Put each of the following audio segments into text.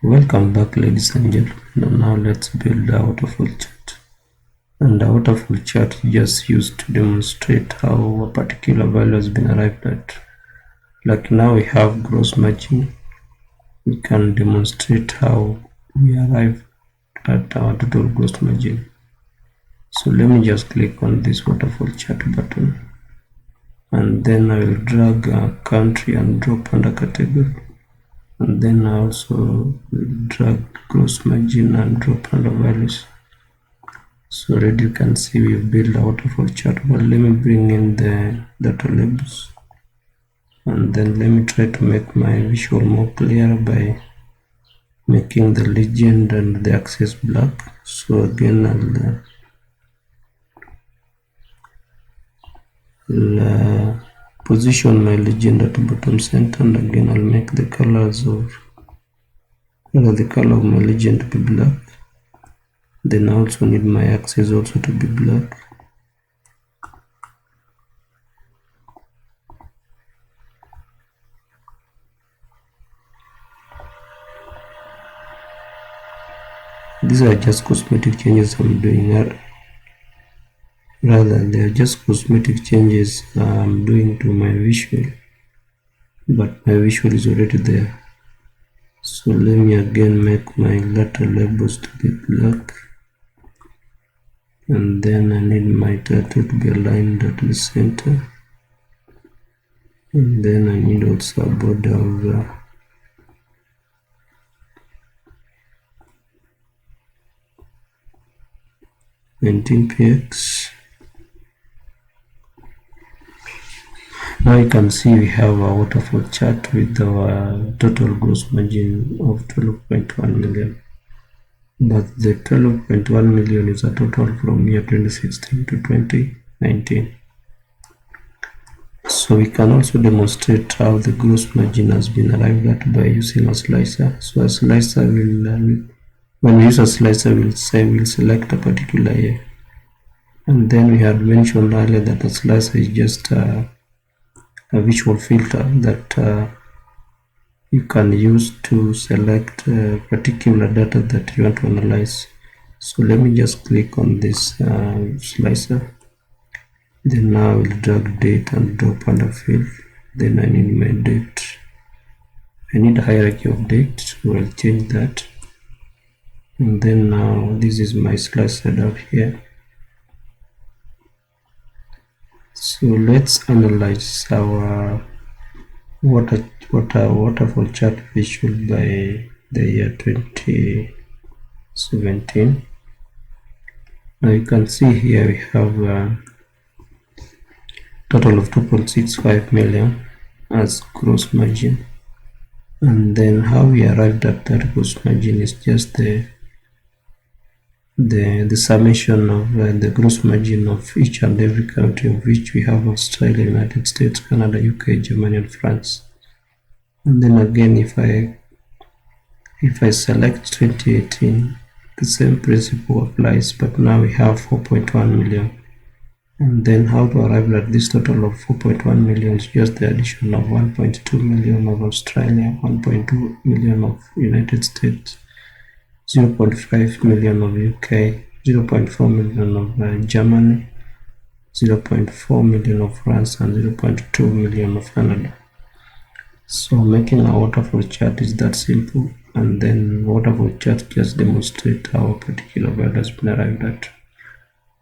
Welcome back, ladies and gentlemen. Now let's build a waterfall chart. And a waterfall chart is just used to demonstrate how a particular value has been arrived at. Like now we have gross margin. We can demonstrate how we arrive at our total gross margin. So let me just click on this waterfall chart button. And then I will drag a country and drop under category. And then I also will drag gross margin and drop under values. So already you can see we've built a waterfall chart, but let me bring in the data labels, and then let me try to make my visual more clear by making the legend and the axis black. So again I'll position my legend at the bottom center, and again I'll make the color of my legend to be black. Then I also need my axis also to be black. These are just cosmetic changes I'm doing. Rather, they are just cosmetic changes I'm doing to my visual, but my visual is already there. So let me again make my letter labels to be black, and then I need my title to be aligned at the center, and then I need also a border of 19px. Now you can see we have a waterfall chart with our total gross margin of 12.1 million. But the 12.1 million is a total from year 2016 to 2019. So we can also demonstrate how the gross margin has been arrived at by using a slicer. So a slicer will, when we use a slicer, we'll select a particular year. And then we had mentioned earlier that a slicer is just a visual filter that you can use to select particular data that you want to analyze. So let me just click on this slicer. Then now I will drag date and drop under field. Then I need my date. I need a hierarchy of date, so I'll change that. And then now this is my slicer down here. So let's analyze our waterfall chart visual by the year 2017. Now you can see here we have a total of 2.65 million as gross margin, and then how we arrived at that gross margin is just the summation of the gross margin of each and every country, of which we have Australia, United States, Canada, UK, Germany, and France. And then again, if I select 2018, the same principle applies, but now we have 4.1 million. And then how to arrive at this total of 4.1 million is just the addition of 1.2 million of Australia, 1.2 million of United States, 0.5 million of UK, 0.4 million of Germany, 0.4 million of France, and 0.2 million of Canada. So making a waterfall chart is that simple, and then waterfall chart just demonstrate how a particular value has been arrived at.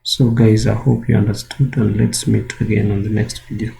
So guys, I hope you understood, and let's meet again on the next video.